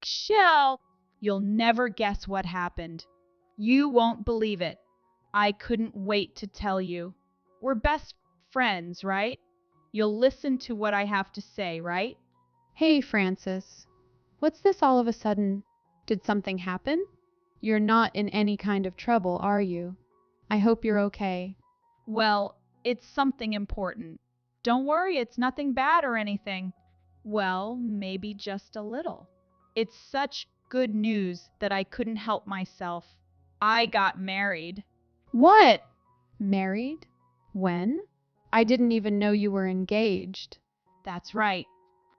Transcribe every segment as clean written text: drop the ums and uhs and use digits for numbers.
Michelle, you'll never guess what happened. You won't believe it. I couldn't wait to tell you. We're best friends, right? You'll listen to what I have to say, right? Hey, Francis. What's this all of a sudden? Did something happen? You're not in any kind of trouble, are you? I hope you're okay. Well, it's something important. Don't worry, it's nothing bad or anything. Well, maybe just a little. It's such good news that I couldn't help myself. I got married. What? Married? When? I didn't even know you were engaged. That's right.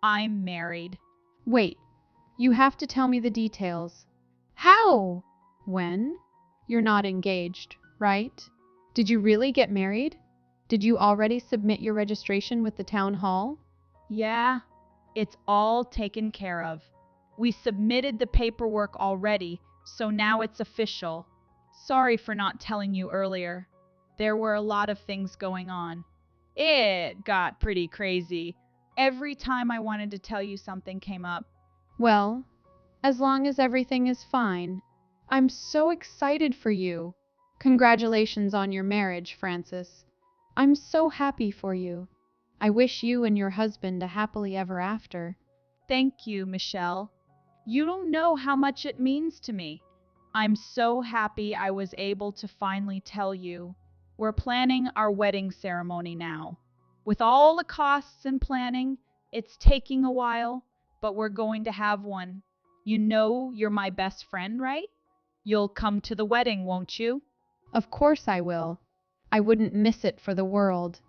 I'm married. Wait, you have to tell me the details. How? When? You're not engaged, right? Did you really get married? Did you already submit your registration with the town hall? Yeah, it's all taken care of. We submitted the paperwork already, so now it's official. Sorry for not telling you earlier. There were a lot of things going on. It got pretty crazy. Every time I wanted to tell you something came up. Well, as long as everything is fine. I'm so excited for you. Congratulations on your marriage, Francis. I'm so happy for you. I wish you and your husband a happily ever after. Thank you, Michelle. You don't know how much it means to me. I'm so happy I was able to finally tell you. We're planning our wedding ceremony now. With all the costs and planning, it's taking a while, but we're going to have one. You know you're my best friend, right? You'll come to the wedding, won't you? Of course I will. I wouldn't miss it for the world.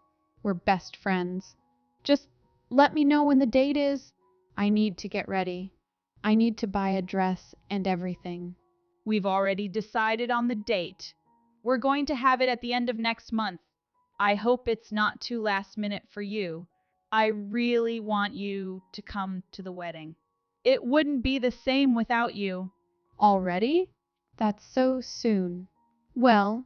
We're best friends. Just let me know when the date is. I need to get ready. I need to buy a dress and everything. We've already decided on the date. We're going to have it at the end of next month. I hope it's not too last minute for you. I really want you to come to the wedding. It wouldn't be the same without you. Already? That's so soon. Well,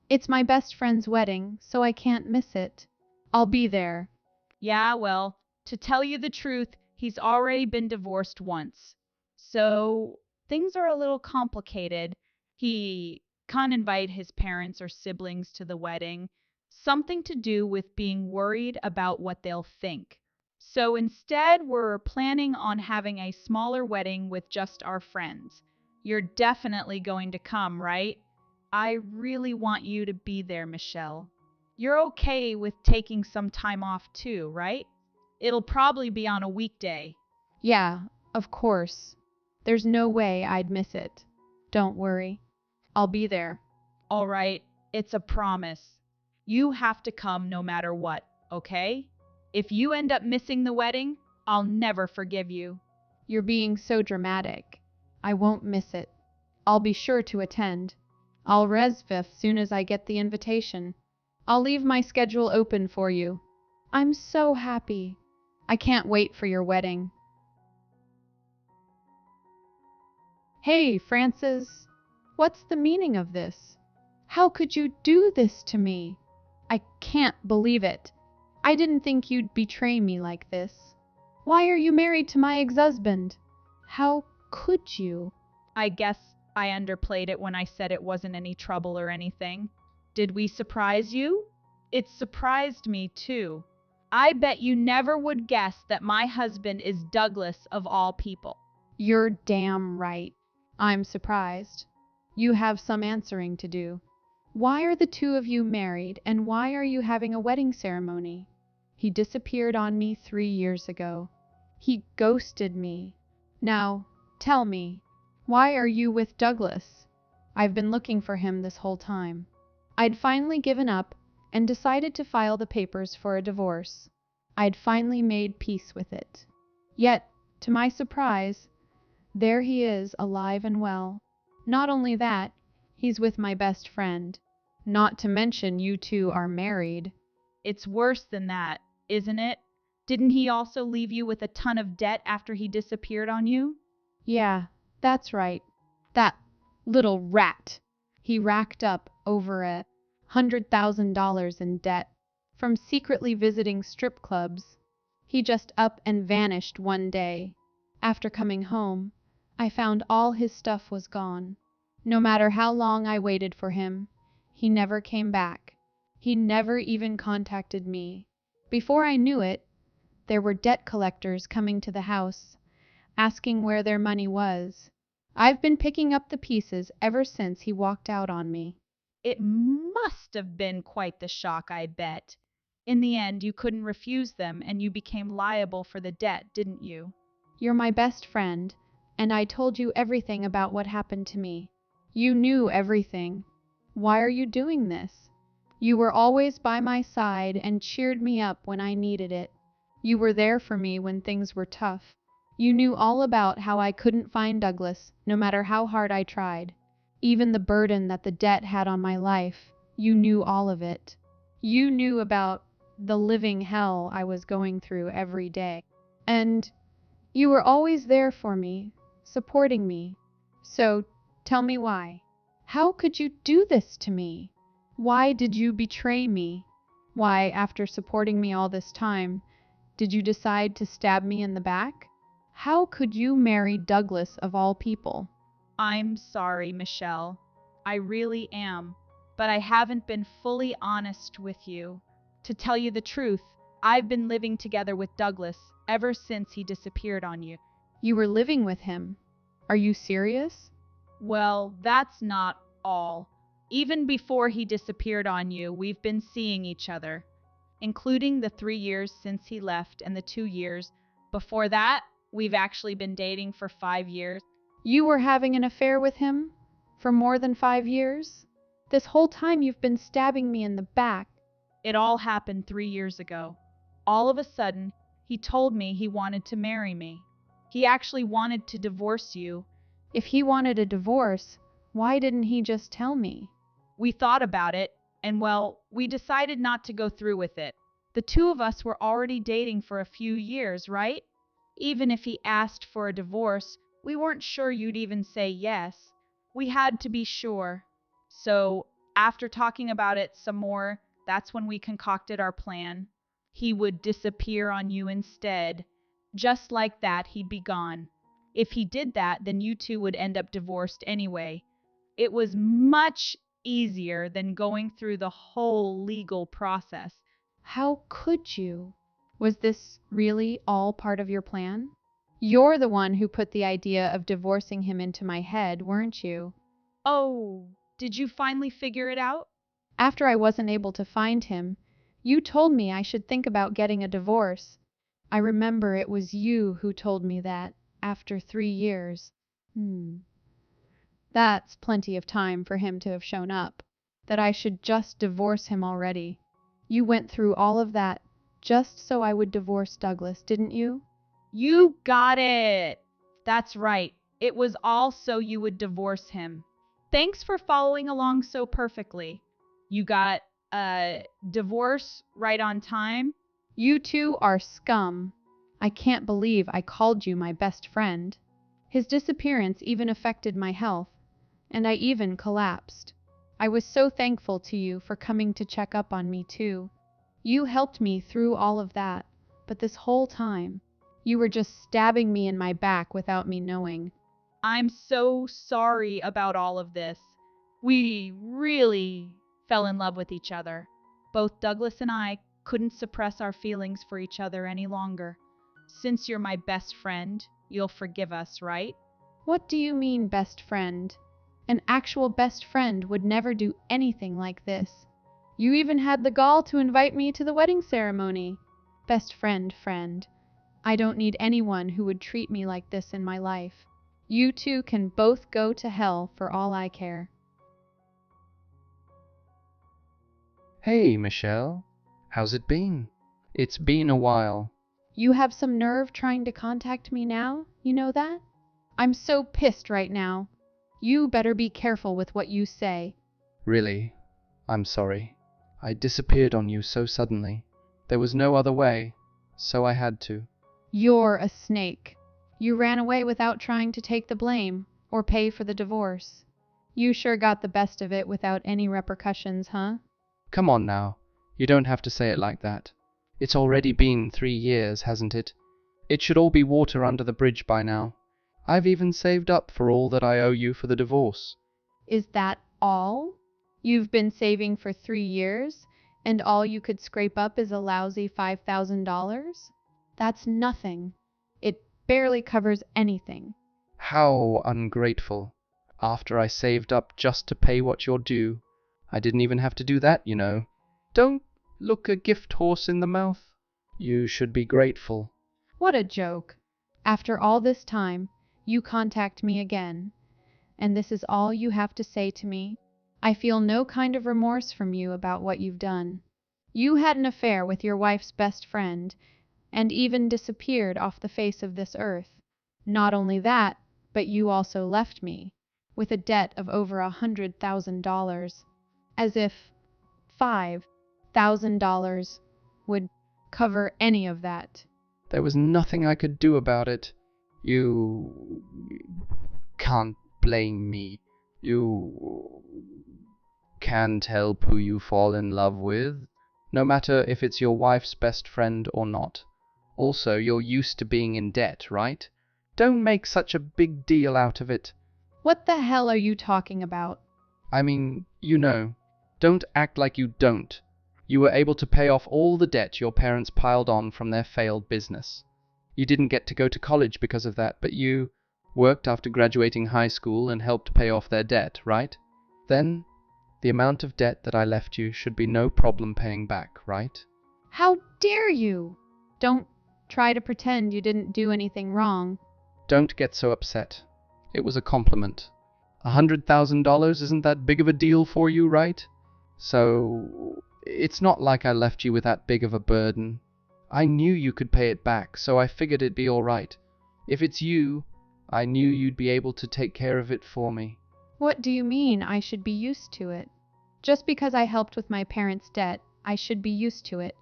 it's my best friend's wedding, so I can't miss it. I'll be there. Yeah, well, to tell you the truth, he's already been divorced once. So things are a little complicated. He can't invite his parents or siblings to the wedding, something to do with being worried about what they'll think. So instead, we're planning on having a smaller wedding with just our friends. You're definitely going to come, right? I really want you to be there, Michelle. You're okay with taking some time off too, right? It'll probably be on a weekday. Yeah, of course. There's no way I'd miss it. Don't worry. I'll be there. All right, it's a promise. You have to come no matter what, okay? If you end up missing the wedding, I'll never forgive you. You're being so dramatic. I won't miss it. I'll be sure to attend. I'll resv soon as I get the invitation. I'll leave my schedule open for you. I'm so happy. I can't wait for your wedding. Hey, Francis. What's the meaning of this? How could you do this to me? I can't believe it. I didn't think you'd betray me like this. Why are you married to my ex-husband? How could you? I guess I underplayed it when I said it wasn't any trouble or anything. Did we surprise you? It surprised me too. I bet you never would guess that my husband is Douglas of all people. You're damn right. I'm surprised. You have some answering to do. Why are the two of you married, and why are you having a wedding ceremony? He disappeared on me 3 years ago. He ghosted me. Now, tell me, why are you with Douglas? I've been looking for him this whole time. I'd finally given up and decided to file the papers for a divorce. I'd finally made peace with it. Yet, to my surprise, there he is, alive and well. Not only that, he's with my best friend. Not to mention you two are married. It's worse than that, isn't it? Didn't he also leave you with a ton of debt after he disappeared on you? Yeah, that's right. That little rat. He racked up over $100,000 in debt from secretly visiting strip clubs. He just up and vanished one day. After coming home, I found all his stuff was gone. No matter how long I waited for him, he never came back. He never even contacted me. Before I knew it, there were debt collectors coming to the house, asking where their money was. I've been picking up the pieces ever since he walked out on me. It must have been quite the shock, I bet. In the end, you couldn't refuse them and you became liable for the debt, didn't you? You're my best friend, and I told you everything about what happened to me. You knew everything. Why are you doing this? You were always by my side and cheered me up when I needed it. You were there for me when things were tough. You knew all about how I couldn't find Douglas, no matter how hard I tried. Even the burden that the debt had on my life, you knew all of it. You knew about the living hell I was going through every day. And you were always there for me, supporting me. So, tell me why. How could you do this to me? Why did you betray me? Why, after supporting me all this time, did you decide to stab me in the back? How could you marry Douglas of all people? I'm sorry, Michelle. I really am. But I haven't been fully honest with you. To tell you the truth, I've been living together with Douglas ever since he disappeared on you. You were living with him. Are you serious? Well, that's not all. Even before he disappeared on you, we've been seeing each other, including the 3 years since he left and the 2 years before that. We've actually been dating for 5 years. You were having an affair with him for more than 5 years? This whole time you've been stabbing me in the back. It all happened 3 years ago. All of a sudden, he told me he wanted to marry me. He actually wanted to divorce you. If he wanted a divorce, why didn't he just tell me? We thought about it, and well, we decided not to go through with it. The two of us were already dating for a few years, right? Even if he asked for a divorce, we weren't sure you'd even say yes. We had to be sure. So, after talking about it some more, that's when we concocted our plan. He would disappear on you instead. Just like that, he'd be gone. If he did that, then you two would end up divorced anyway. It was much easier than going through the whole legal process. How could you? Was this really all part of your plan? You're the one who put the idea of divorcing him into my head, weren't you? Oh, did you finally figure it out? After I wasn't able to find him, you told me I should think about getting a divorce. I remember it was you who told me that, after 3 years. That's plenty of time for him to have shown up, that I should just divorce him already. You went through all of that just so I would divorce Douglas, didn't you? You got it. That's right. It was all so you would divorce him. Thanks for following along so perfectly. You got a divorce right on time. You two are scum. I can't believe I called you my best friend. His disappearance even affected my health, and I even collapsed. I was so thankful to you for coming to check up on me too. You helped me through all of that, but this whole time, you were just stabbing me in my back without me knowing. I'm so sorry about all of this. We really fell in love with each other. Both Douglas and I couldn't suppress our feelings for each other any longer. Since you're my best friend, you'll forgive us, right? What do you mean, best friend? An actual best friend would never do anything like this. You even had the gall to invite me to the wedding ceremony. Best friend, friend. I don't need anyone who would treat me like this in my life. You two can both go to hell for all I care. Hey, Michelle. How's it been? It's been a while. You have some nerve trying to contact me now, you know that? I'm so pissed right now. You better be careful with what you say. Really? I'm sorry. I disappeared on you so suddenly. There was no other way, so I had to. You're a snake. You ran away without trying to take the blame or pay for the divorce. You sure got the best of it without any repercussions, huh? Come on now. You don't have to say it like that. It's already been 3 years, hasn't it? It should all be water under the bridge by now. I've even saved up for all that I owe you for the divorce. Is that all? You've been saving for 3 years, and all you could scrape up is a lousy $5,000? That's nothing. It barely covers anything. How ungrateful. After I saved up just to pay what you're due. I didn't even have to do that, you know. Don't look a gift horse in the mouth. You should be grateful. What a joke. After all this time, you contact me again, and this is all you have to say to me? I feel no kind of remorse from you about what you've done. You had an affair with your wife's best friend, and even disappeared off the face of this earth. Not only that, but you also left me with a debt of over $100,000, as if $5,000 would cover any of that. There was nothing I could do about it. You can't blame me. You can't help who you fall in love with, no matter if it's your wife's best friend or not. Also, you're used to being in debt, right? Don't make such a big deal out of it. What the hell are you talking about? I mean, you know. Don't act like you don't. You were able to pay off all the debt your parents piled on from their failed business. You didn't get to go to college because of that, but you worked after graduating high school and helped pay off their debt, right? Then, the amount of debt that I left you should be no problem paying back, right? How dare you? Don't try to pretend you didn't do anything wrong. Don't get so upset. It was a compliment. $100,000 isn't that big of a deal for you, right? So, it's not like I left you with that big of a burden. I knew you could pay it back, so I figured it'd be all right. If it's you, I knew you'd be able to take care of it for me. What do you mean I should be used to it? Just because I helped with my parents' debt, I should be used to it.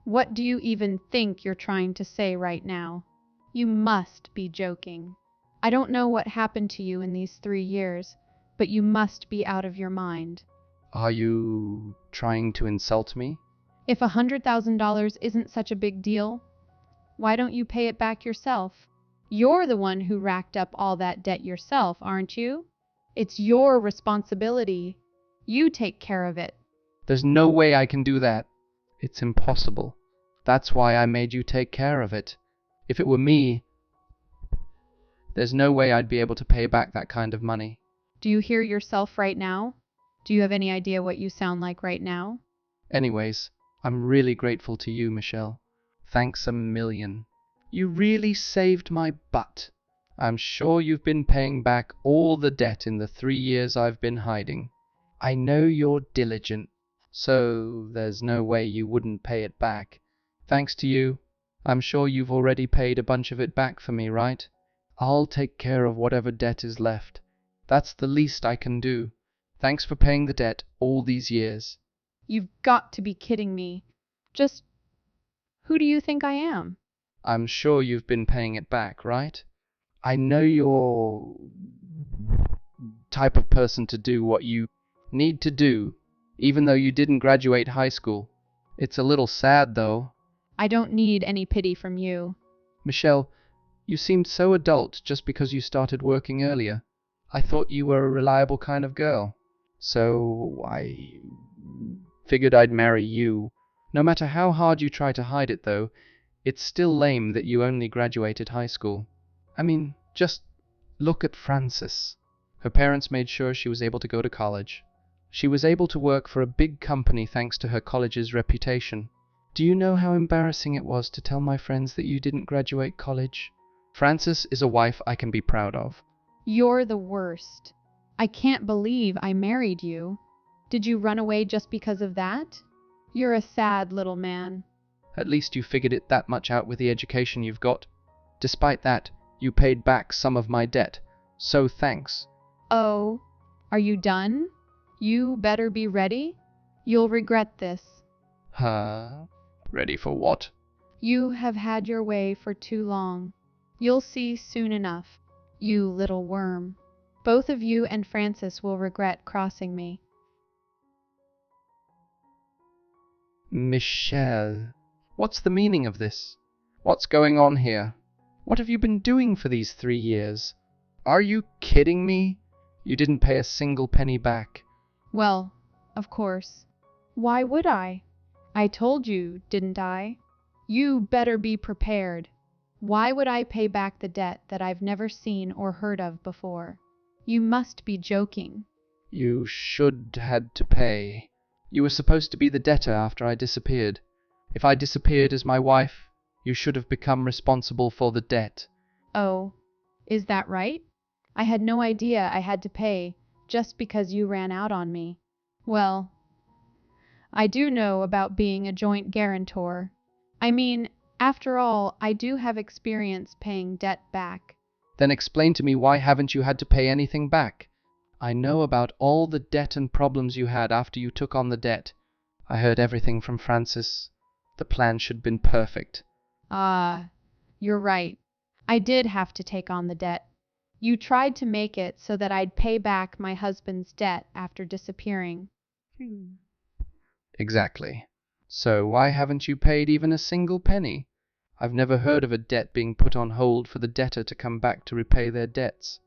What do you even think you're trying to say right now? You must be joking. I don't know what happened to you in these 3 years, but you must be out of your mind. Are you trying to insult me? If $100,000 isn't such a big deal, why don't you pay it back yourself? You're the one who racked up all that debt yourself, aren't you? It's your responsibility. You take care of it. There's no way I can do that. It's impossible. That's why I made you take care of it. If it were me, there's no way I'd be able to pay back that kind of money. Do you hear yourself right now? Do you have any idea what you sound like right now? Anyways, I'm really grateful to you, Michelle. Thanks a million. You really saved my butt. I'm sure you've been paying back all the debt in the 3 years I've been hiding. I know you're diligent, so there's no way you wouldn't pay it back. Thanks to you, I'm sure you've already paid a bunch of it back for me, right? I'll take care of whatever debt is left. That's the least I can do. Thanks for paying the debt all these years. You've got to be kidding me. Just who do you think I am? I'm sure you've been paying it back, right? I know you're type of person to do what you need to do, even though you didn't graduate high school. It's a little sad, though. I don't need any pity from you. Michelle, you seemed so adult just because you started working earlier. I thought you were a reliable kind of girl. So I figured I'd marry you. No matter how hard you try to hide it, though, it's still lame that you only graduated high school. I mean, just look at Frances. Her parents made sure she was able to go to college. She was able to work for a big company thanks to her college's reputation. Do you know how embarrassing it was to tell my friends that you didn't graduate college? Frances is a wife I can be proud of. You're the worst. I can't believe I married you. Did you run away just because of that? You're a sad little man. At least you figured it that much out with the education you've got. Despite that, you paid back some of my debt. So thanks. Oh, are you done? You better be ready. You'll regret this. Huh? Ready for what? You have had your way for too long. You'll see soon enough. You little worm. Both of you and Frances will regret crossing me. Michelle, what's the meaning of this? What's going on here? What have you been doing for these 3 years? Are you kidding me? You didn't pay a single penny back. Well, of course. Why would I? I told you, didn't I? You better be prepared. Why would I pay back the debt that I've never seen or heard of before? You must be joking. You should had to pay. You were supposed to be the debtor after I disappeared. If I disappeared as my wife, you should have become responsible for the debt. Oh, is that right? I had no idea I had to pay just because you ran out on me. Well, I do know about being a joint guarantor. I mean, after all, I do have experience paying debt back. Then explain to me, why haven't you had to pay anything back? I know about all the debt and problems you had after you took on the debt. I heard everything from Francis. The plan should have been perfect. Ah, you're right. I did have to take on the debt. You tried to make it so that I'd pay back my husband's debt after disappearing. Exactly. So why haven't you paid even a single penny? I've never heard of a debt being put on hold for the debtor to come back to repay their debts,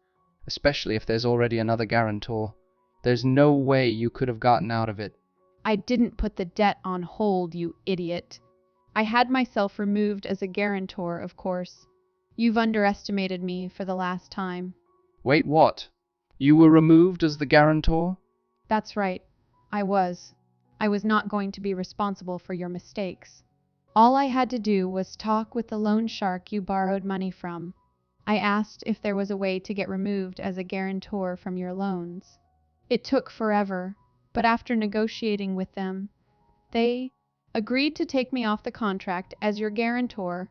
especially if there's already another guarantor. There's no way you could have gotten out of it. I didn't put the debt on hold, you idiot. I had myself removed as a guarantor, of course. You've underestimated me for the last time. Wait, what? You were removed as the guarantor? That's right. I was. I was not going to be responsible for your mistakes. All I had to do was talk with the loan shark you borrowed money from. I asked if there was a way to get removed as a guarantor from your loans. It took forever, but after negotiating with them, they agreed to take me off the contract as your guarantor.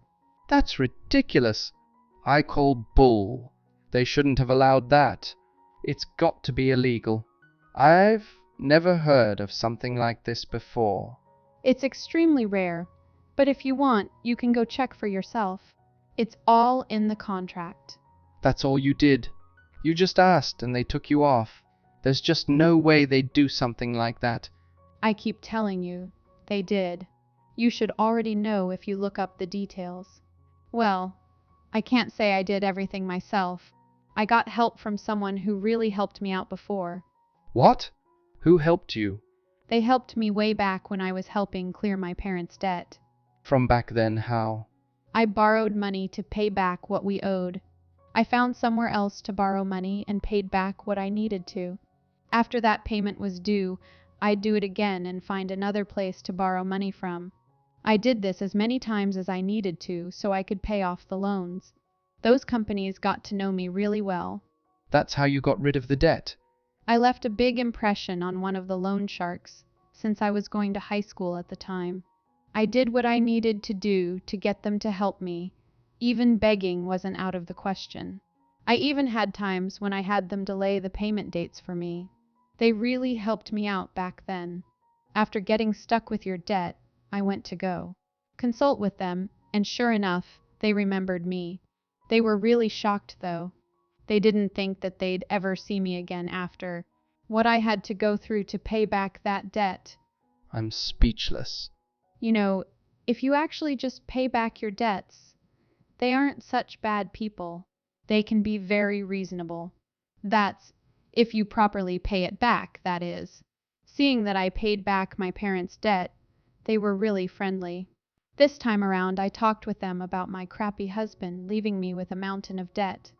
That's ridiculous. I call bull. They shouldn't have allowed that. It's got to be illegal. I've never heard of something like this before. It's extremely rare, but if you want, you can go check for yourself. It's all in the contract. That's all you did. You just asked and they took you off. There's just no way they'd do something like that. I keep telling you, they did. You should already know if you look up the details. Well, I can't say I did everything myself. I got help from someone who really helped me out before. What? Who helped you? They helped me way back when I was helping clear my parents' debt. From back then, how? I borrowed money to pay back what we owed. I found somewhere else to borrow money and paid back what I needed to. After that payment was due, I'd do it again and find another place to borrow money from. I did this as many times as I needed to so I could pay off the loans. Those companies got to know me really well. That's how you got rid of the debt. I left a big impression on one of the loan sharks, since I was going to high school at the time. I did what I needed to do to get them to help me. Even begging wasn't out of the question. I even had times when I had them delay the payment dates for me. They really helped me out back then. After getting stuck with your debt, I went to go consult with them, and sure enough, they remembered me. They were really shocked, though. They didn't think that they'd ever see me again after what I had to go through to pay back that debt. I'm speechless. You know, if you actually just pay back your debts, they aren't such bad people. They can be very reasonable. That's if you properly pay it back, that is. Seeing that I paid back my parents' debt, they were really friendly. This time around, I talked with them about my crappy husband leaving me with a mountain of debt.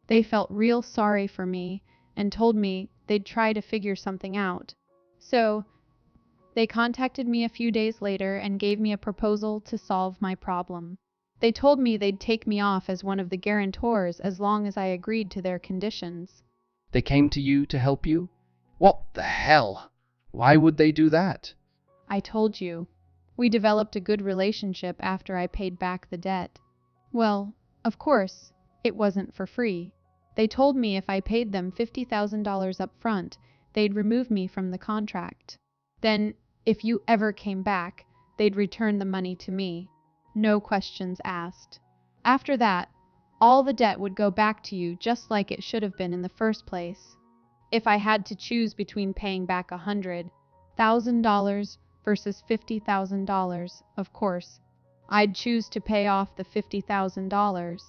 They felt real sorry for me and told me they'd try to figure something out. So, they contacted me a few days later and gave me a proposal to solve my problem. They told me they'd take me off as one of the guarantors as long as I agreed to their conditions. They came to you to help you? What the hell? Why would they do that? I told you. We developed a good relationship after I paid back the debt. Well, of course, it wasn't for free. They told me if I paid them $50,000 up front, they'd remove me from the contract. Then, if you ever came back, they'd return the money to me. No questions asked. After that, all the debt would go back to you just like it should have been in the first place. If I had to choose between paying back $100,000 versus $50,000, of course, I'd choose to pay off the $50,000.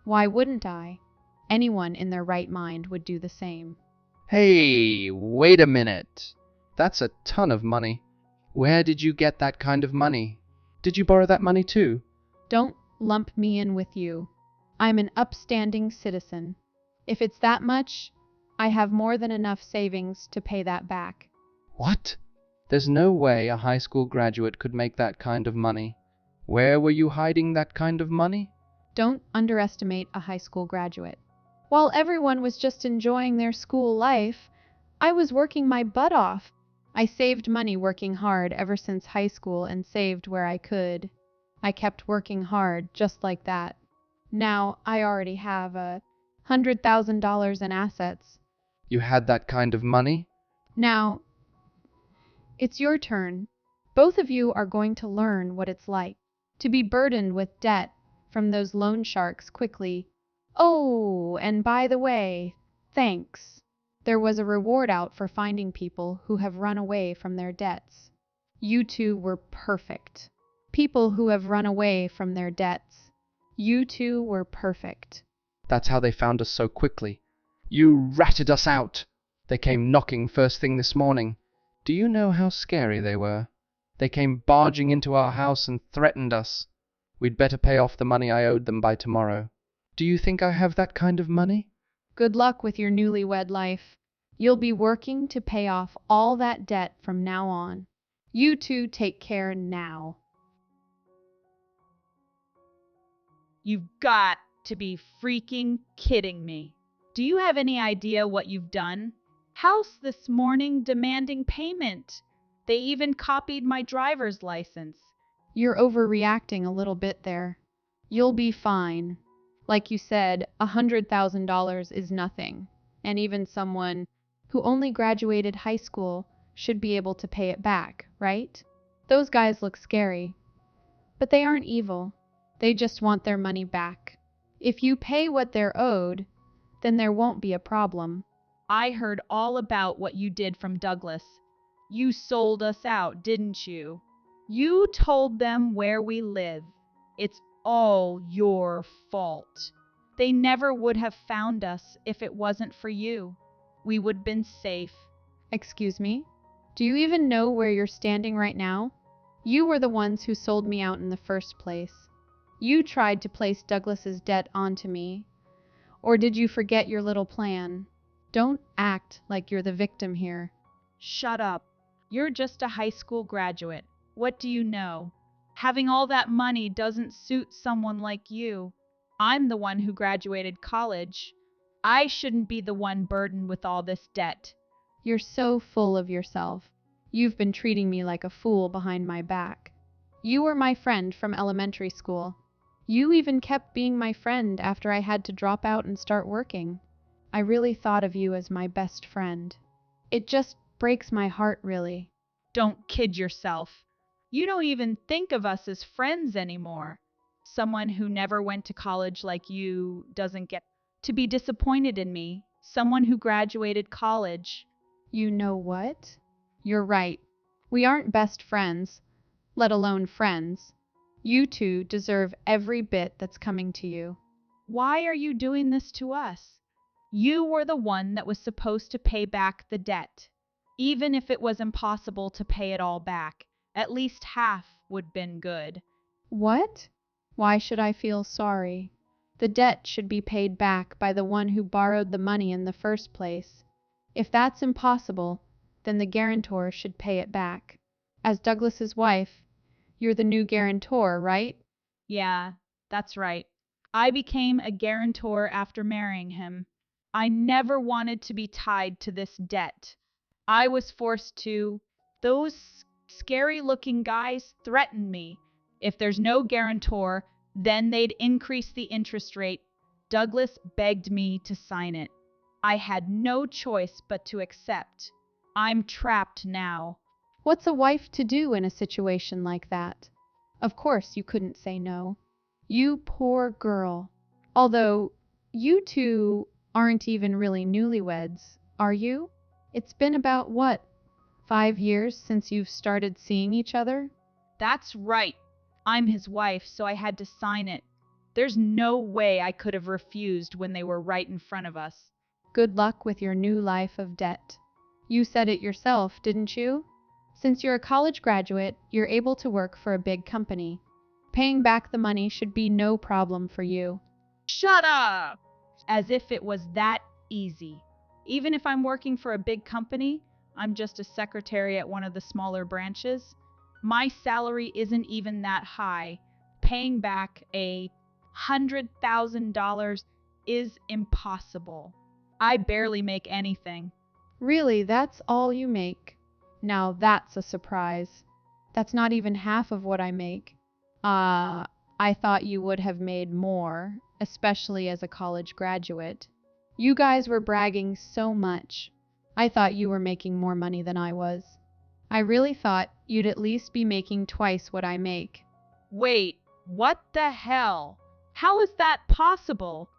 Why wouldn't I? Anyone in their right mind would do the same. Hey, wait a minute. That's a ton of money. Where did you get that kind of money? Did you borrow that money too? Don't lump me in with you. I'm an upstanding citizen. If it's that much, I have more than enough savings to pay that back. What? There's no way a high school graduate could make that kind of money. Where were you hiding that kind of money? Don't underestimate a high school graduate. While everyone was just enjoying their school life, I was working my butt off. I saved money working hard ever since high school and saved where I could. I kept working hard just like that. Now I already have $100,000 in assets. You had that kind of money? Now, it's your turn. Both of you are going to learn what it's like to be burdened with debt from those loan sharks quickly. Oh, and by the way, thanks. There was a reward out for finding people who have run away from their debts. You two were perfect. People who have run away from their debts. You two were perfect. That's how they found us so quickly. You ratted us out. They came knocking first thing this morning. Do you know how scary they were? They came barging into our house and threatened us. We'd better pay off the money I owed them by tomorrow. Do you think I have that kind of money? Good luck with your newlywed life. You'll be working to pay off all that debt from now on. You two take care now. You've got to be freaking kidding me. Do you have any idea what you've done? House this morning demanding payment. They even copied my driver's license. You're overreacting a little bit there. You'll be fine. Like you said, $100,000 is nothing, and even someone who only graduated high school should be able to pay it back, right? Those guys look scary, but they aren't evil. They just want their money back. If you pay what they're owed, then there won't be a problem. I heard all about what you did from Douglas. You sold us out, didn't you? You told them where we live. It's all your fault. They never would have found us if it wasn't for you. We would have been safe. Excuse me? Do you even know where you're standing right now? You were the ones who sold me out in the first place. You tried to place Douglas's debt onto me. Or did you forget your little plan? Don't act like you're the victim here. Shut up. You're just a high school graduate. What do you know? Having all that money doesn't suit someone like you. I'm the one who graduated college. I shouldn't be the one burdened with all this debt. You're so full of yourself. You've been treating me like a fool behind my back. You were my friend from elementary school. You even kept being my friend after I had to drop out and start working. I really thought of you as my best friend. It just breaks my heart, really. Don't kid yourself. You don't even think of us as friends anymore. Someone who never went to college like you doesn't get to be disappointed in me. Someone who graduated college. You know what? You're right. We aren't best friends, let alone friends. You two deserve every bit that's coming to you. Why are you doing this to us? You were the one that was supposed to pay back the debt. Even if it was impossible to pay it all back, at least half would have been good. What? Why should I feel sorry? The debt should be paid back by the one who borrowed the money in the first place. If that's impossible, then the guarantor should pay it back. As Douglas's wife, you're the new guarantor, right? Yeah, that's right. I became a guarantor after marrying him. I never wanted to be tied to this debt. I was forced to. Those scary-looking guys threatened me. If there's no guarantor, then they'd increase the interest rate. Douglas begged me to sign it. I had no choice but to accept. I'm trapped now. What's a wife to do in a situation like that? Of course you couldn't say no. You poor girl. Although, you two aren't even really newlyweds, are you? It's been about, 5 years since you've started seeing each other? That's right. I'm his wife, so I had to sign it. There's no way I could have refused when they were right in front of us. Good luck with your new life of debt. You said it yourself, didn't you? Since you're a college graduate, you're able to work for a big company. Paying back the money should be no problem for you. Shut up! As if it was that easy. Even if I'm working for a big company, I'm just a secretary at one of the smaller branches. My salary isn't even that high. Paying back $100,000 is impossible. I barely make anything. Really, that's all you make? Now that's a surprise. That's not even half of what I make. I thought you would have made more, especially as a college graduate. You guys were bragging so much. I thought you were making more money than I was. I really thought you'd at least be making twice what I make. Wait, what the hell? How is that possible?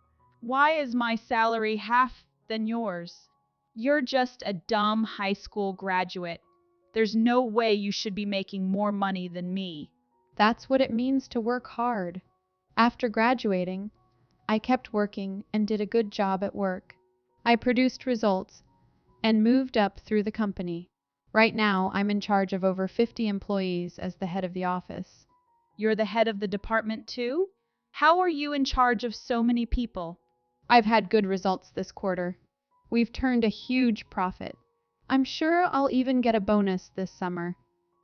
Why is my salary half than yours? You're just a dumb high school graduate. There's no way you should be making more money than me. That's what it means to work hard. After graduating, I kept working and did a good job at work. I produced results and moved up through the company. Right now, I'm in charge of over 50 employees as the head of the office. You're the head of the department too? How are you in charge of so many people? I've had good results this quarter. We've turned a huge profit. I'm sure I'll even get a bonus this summer.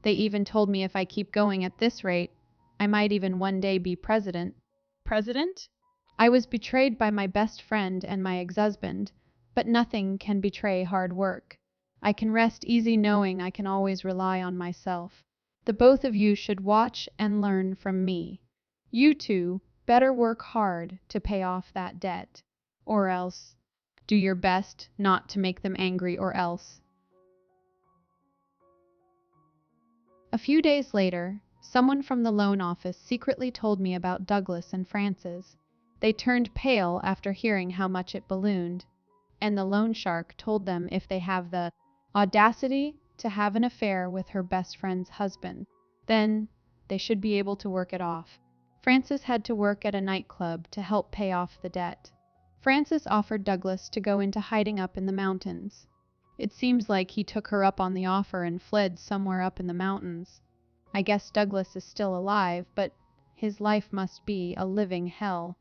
They even told me if I keep going at this rate, I might even one day be president. President? I was betrayed by my best friend and my ex-husband, but nothing can betray hard work. I can rest easy knowing I can always rely on myself. The both of you should watch and learn from me. You two better work hard to pay off that debt, or else do your best not to make them angry or else. A few days later, someone from the loan office secretly told me about Douglas and Frances. They turned pale after hearing how much it ballooned, and the loan shark told them if they have the audacity to have an affair with her best friend's husband, then they should be able to work it off. Frances had to work at a nightclub to help pay off the debt. Frances offered Douglas to go into hiding up in the mountains. It seems like he took her up on the offer and fled somewhere up in the mountains. I guess Douglas is still alive, but his life must be a living hell.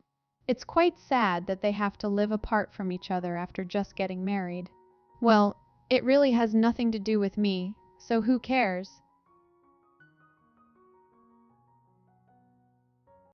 It's quite sad that they have to live apart from each other after just getting married. Well, it really has nothing to do with me, so who cares?